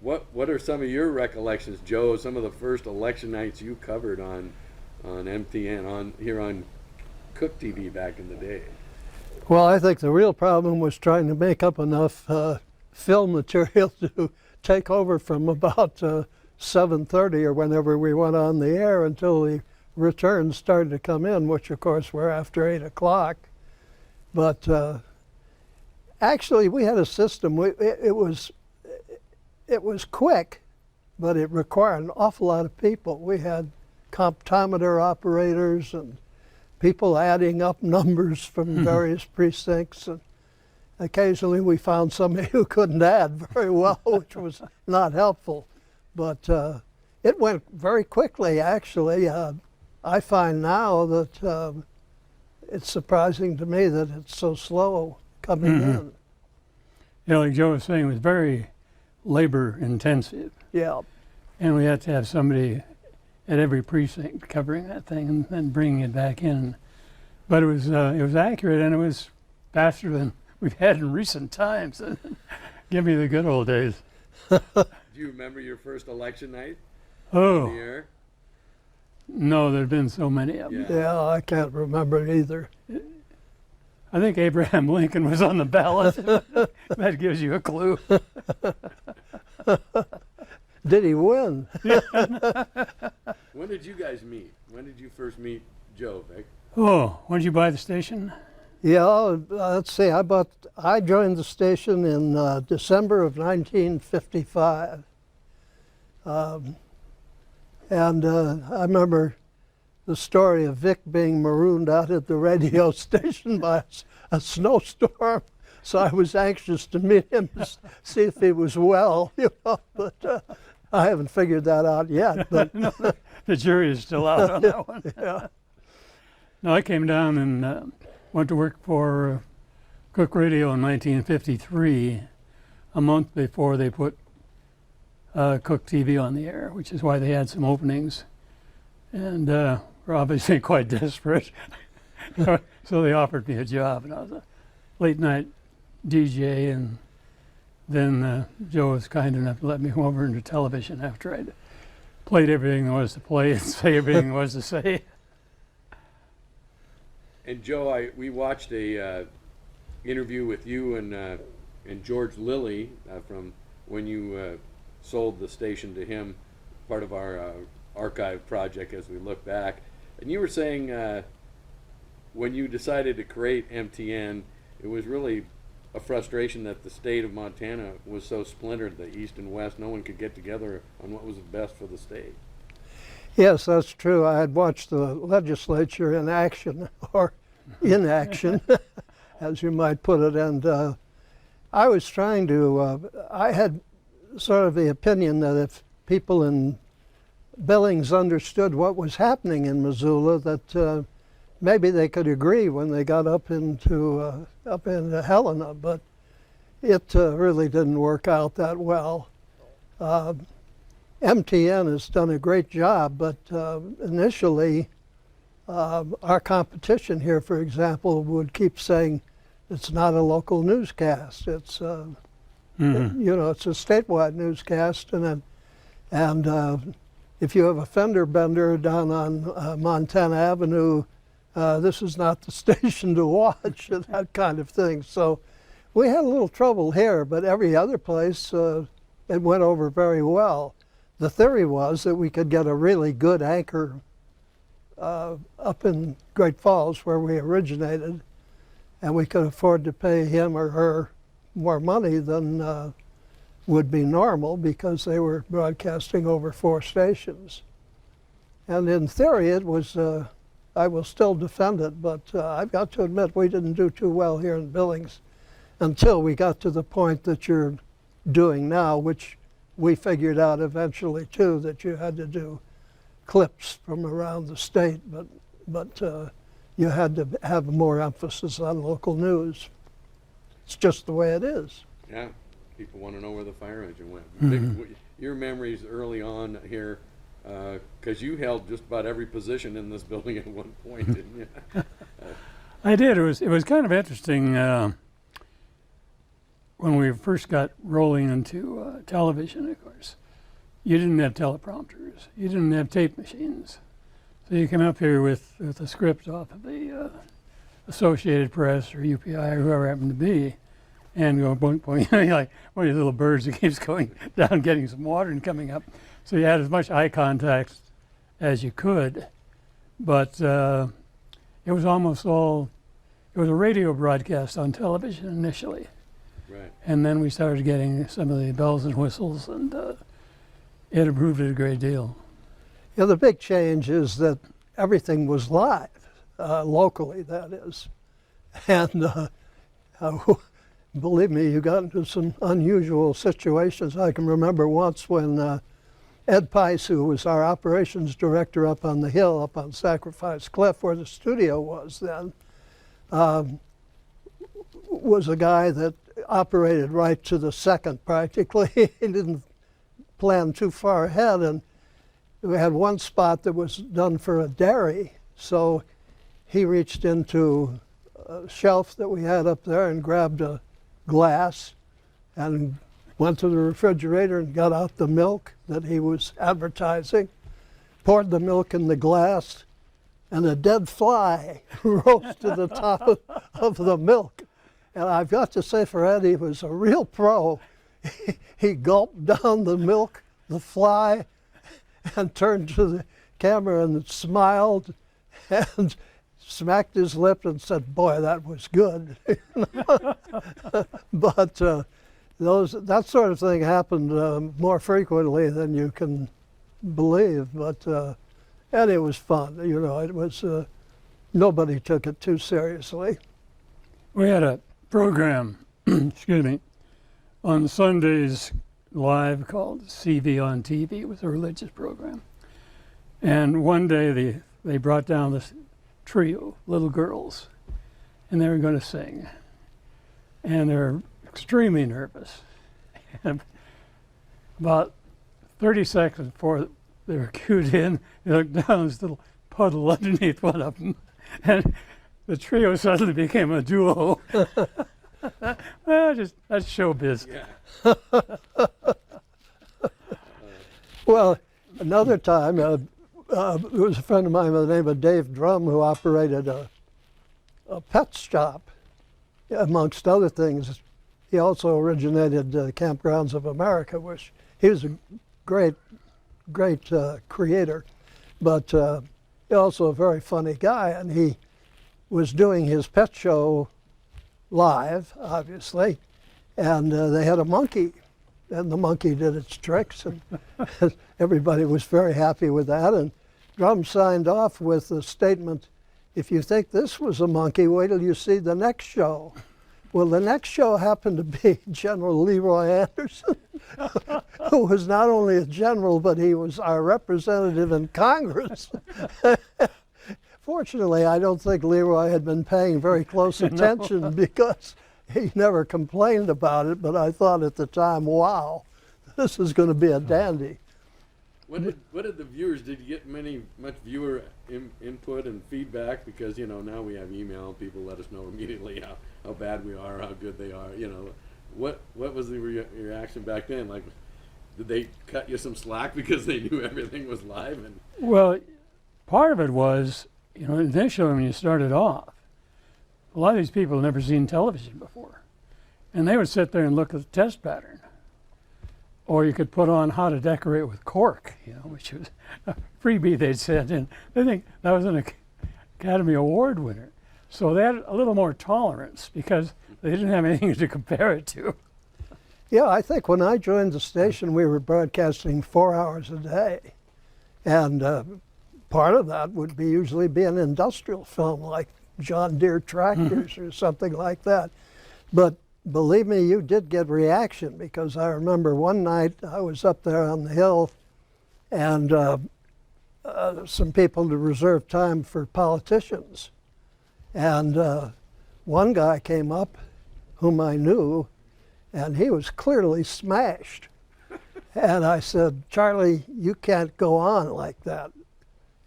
What are some of your recollections, Joe? Some of the first election nights you covered on MTN on here on Cook TV back in the day. Well, I think the real problem was trying to make up enough film material to take over from about 7:30 or whenever we went on the air until the returns started to come in, which of course were after 8 o'clock. But actually, we had a system. It was quick, but it required an awful lot of people. We had comptometer operators and people adding up numbers from various precincts. And occasionally we found somebody who couldn't add very well, which was not helpful. But it went very quickly, actually. I find now that it's surprising to me that it's so slow coming in. Yeah, like Joe was saying, it was very labor intensive. Yeah. And we had to have somebody at every precinct covering that thing and then bringing it back in. But it was accurate, and it was faster than we've had in recent times. Give me the good old days. Do you remember your first election night Oh, on the air? no, there've been so many of them. Yeah. Yeah, I can't remember either. I think Abraham Lincoln was on the ballot. That gives you a clue. Did he win? When did you guys meet? When did you first meet Joe, Vic? Oh, when did you buy the station? Yeah, let's see. I joined the station in December of 1955, and I remember the story of Vic being marooned out at the radio station by a snowstorm. So I was anxious to meet him to see if he was well, but I haven't figured that out yet. But No, the jury is still out on that one. yeah. No, I came down and went to work for Cook Radio in 1953, a month before they put Cook TV on the air, which is why they had some openings. And we're obviously quite desperate. So they offered me a job, and I was a late night DJ, and then Joe was kind enough to let me come over into television after I'd played everything there was to play and say everything there was to say. And Joe, we watched a interview with you and George Lilly from when you sold the station to him, part of our archive project as we look back. And you were saying when you decided to create MTN, it was really a frustration that the state of Montana was so splintered, the East and West. No one could get together on what was best for the state. Yes, that's true. I had watched the legislature in action, or inaction, as you might put it, and I was trying to, I had sort of the opinion that if people in Billings understood what was happening in Missoula, that maybe they could agree when they got up into Helena, but it really didn't work out that well. MTN has done a great job, but initially our competition here, for example, would keep saying it's not a local newscast. It's you know, it's a statewide newscast, and if you have a fender bender down on Montana Avenue, this is not the station to watch, and that kind of thing. So we had a little trouble here, but every other place it went over very well. The theory was that we could get a really good anchor up in Great Falls, where we originated, and we could afford to pay him or her more money than would be normal because they were broadcasting over 4 stations. And in theory, it was, I will still defend it, but I've got to admit we didn't do too well here in Billings until we got to the point that you're doing now, which we figured out eventually too, that you had to do clips from around the state, but you had to have more emphasis on local news. It's just the way it is. Yeah, people want to know where the fire engine went. Mm-hmm. Your memories early on here, because you held just about every position in this building at one point, didn't you? I did. It was kind of interesting. when we first got rolling into television, of course, you didn't have teleprompters. You didn't have tape machines. So you come up here with a script off of the Associated Press or UPI or whoever it happened to be, and go boing, boing, like one of these little birds that keeps going down, getting some water and coming up. So you had as much eye contact as you could, but it was almost all, it was a radio broadcast on television initially. Right. And then we started getting some of the bells and whistles, and it improved it a great deal. Yeah, the big change is that everything was live, locally, that is. And believe me, you got into some unusual situations. I can remember once when Ed Pice, who was our operations director up on the hill, up on Sacrifice Cliff, where the studio was then, was a guy that operated right to the second practically. He didn't plan too far ahead, and we had one spot that was done for a dairy, so he reached into a shelf that we had up there and grabbed a glass and went to the refrigerator and got out the milk that he was advertising, poured the milk in the glass, and a dead fly rose to the top of the milk. And I've got to say, for Ed, he was a real pro. He gulped down the milk, the fly, and turned to the camera and smiled and smacked his lip and said, "Boy, that was good." But that sort of thing happened more frequently than you can believe. But and it was fun. You know, it was nobody took it too seriously. We had a program, excuse me, on Sundays live called CV on TV. It was a religious program. And one day they brought down this trio, little girls, and they were going to sing. And they're extremely nervous. And about 30 seconds before they were cued in, they looked down this little puddle underneath one of them. And the trio suddenly became a duo. Well, that's showbiz. Yeah. Well, another time, there was a friend of mine by the name of Dave Drum who operated a pet shop, amongst other things. He also originated Campgrounds of America, which he was a great creator, but he also a very funny guy, and he was doing his pet show live, obviously, and they had a monkey, and the monkey did its tricks, and everybody was very happy with that. And Drum signed off with a statement, "If you think this was a monkey, wait till you see the next show." Well, the next show happened to be General Leroy Anderson, who was not only a general, but he was our representative in Congress. Fortunately, I don't think Leroy had been paying very close attention because he never complained about it, but I thought at the time, wow, this is going to be a dandy. What did the viewers, did you get much viewer input and feedback? Because, you know, now we have email and people let us know immediately how bad we are, how good they are, you know. What was the reaction back then? Like, did they cut you some slack because they knew everything was live? And Well, part of it was, you know, initially when you started off, a lot of these people had never seen television before. And they would sit there and look at the test pattern. Or you could put on How to Decorate with Cork, you know, which was a freebie they'd sent in. They think that was an Academy Award winner. So they had a little more tolerance because they didn't have anything to compare it to. Yeah, I think when I joined the station, we were broadcasting 4 hours a day. And part of that would be usually be an industrial film like John Deere tractors or something like that. But believe me, you did get reaction, because I remember one night I was up there on the hill and some people to reserve time for politicians. And one guy came up whom I knew, and he was clearly smashed. And I said, "Charlie, you can't go on like that."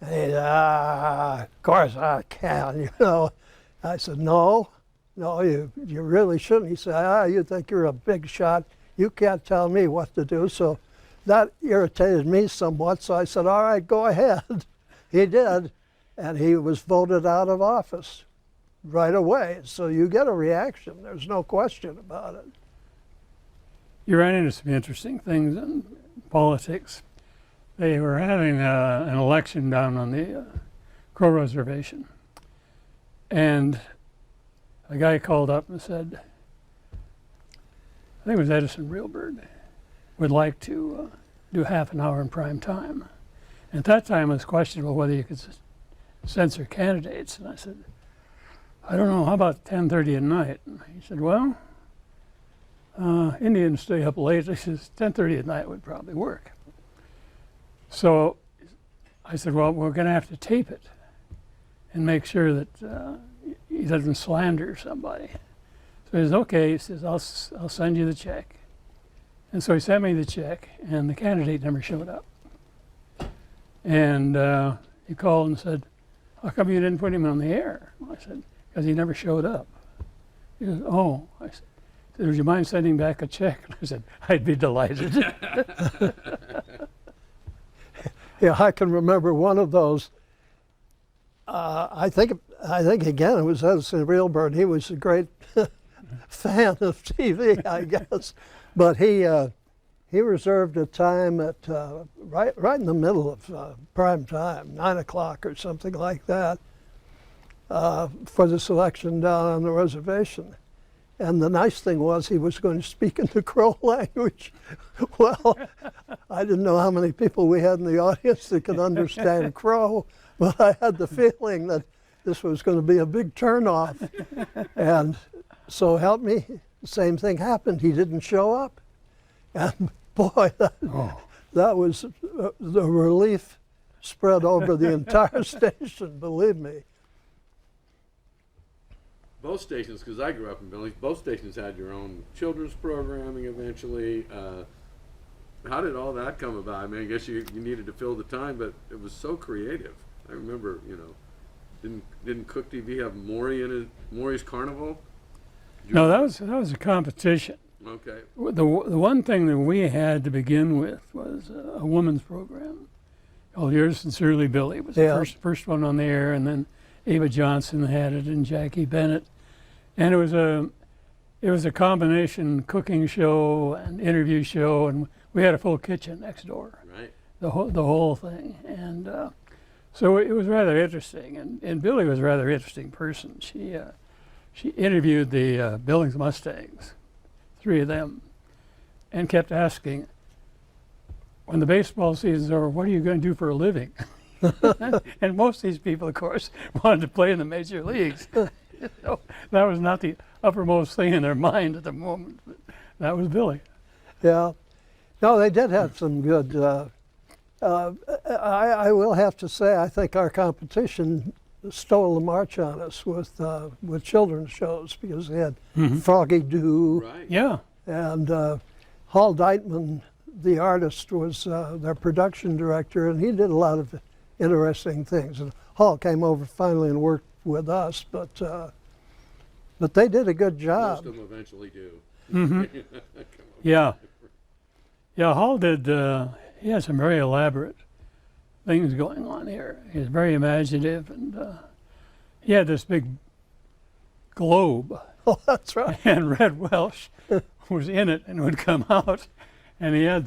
And he said, "Of course I can, you know." I said, "No, no, you really shouldn't. He said, you think you're a big shot. You can't tell me what to do. So that irritated me somewhat. So I said, all right, go ahead. He did, and he was voted out of office right away. So you get a reaction. There's no question about it. You ran into some interesting things in politics. They were having an election down on the Crow Reservation, and a guy called up and said, I think it was Edison Reelbird, would like to do half an hour in prime time. And at that time, it was questionable whether you could censor candidates. And I said, I don't know, how about 10:30 at night? And he said, well, Indians stay up late. He says, 10:30 at night would probably work. So I said, well, we're going to have to tape it and make sure that he doesn't slander somebody. So he says, okay. He says, I'll send you the check. And so he sent me the check, and the candidate never showed up. And he called and said, how come you didn't put him on the air? I said, because he never showed up. He says, oh. I said, would you mind sending back a check? I said, I'd be delighted. Yeah, I can remember one of those. I think again it was Edison Reelbird. He was a great fan of TV, I guess, but he reserved a time at right in the middle of prime time, 9 o'clock or something like that, for the selection down on the reservation. And the nice thing was he was going to speak in the Crow language. Well, I didn't know how many people we had in the audience that could understand Crow, but I had the feeling that this was going to be a big turnoff. And so help me, the same thing happened. He didn't show up. And boy, that was the relief spread over the entire station, believe me. Both stations, because I grew up in Billings, both stations had your own children's programming eventually. How did all that come about? I mean, I guess you needed to fill the time, but it was so creative. I remember, didn't Cook TV have Maury's Carnival? No, that was a competition. Okay. The one thing that we had to begin with was a woman's program called Yours Sincerely Billy. It was the first one on the air, and then Ava Johnson had it, and Jackie Bennett. And it was a combination cooking show and interview show, and we had a full kitchen next door. Right. The whole thing, and so it was rather interesting. And Billy was a rather interesting person. She interviewed the Billings Mustangs, 3 of them, and kept asking, when the baseball season's over, what are you going to do for a living? And most of these people, of course, wanted to play in the major leagues. So that was not the uppermost thing in their mind at the moment. But that was Billy. Yeah. No, they did have some good. I will have to say, I think our competition stole the march on us with children's shows, because they had Froggy Doo. Right. Yeah. And Hal Deitman, the artist, was their production director, and he did a lot of interesting things. And Hall came over finally and worked with us, but they did a good job. Most of them eventually do. Mm-hmm. Yeah. Yeah, Hall did, he had some very elaborate things going on here. He was very imaginative, and he had this big globe. Oh, that's right. And Red Welsh was in it and would come out, and he had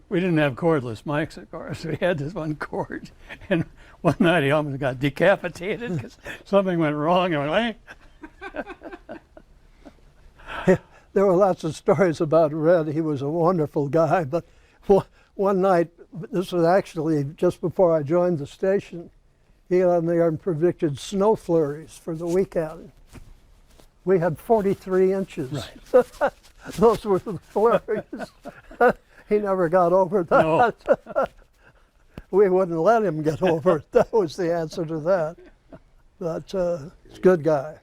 we didn't have cordless mics, of course, so he had this one cord, and one night he almost got decapitated because something went wrong, and went, There were lots of stories about Red. He was a wonderful guy, but one night, this was actually just before I joined the station, he got on there and predicted snow flurries for the weekend. We had 43 inches. Right. Those were the flurries. He never got over that. No. We wouldn't let him get over it. That was the answer to that. But he's a good guy.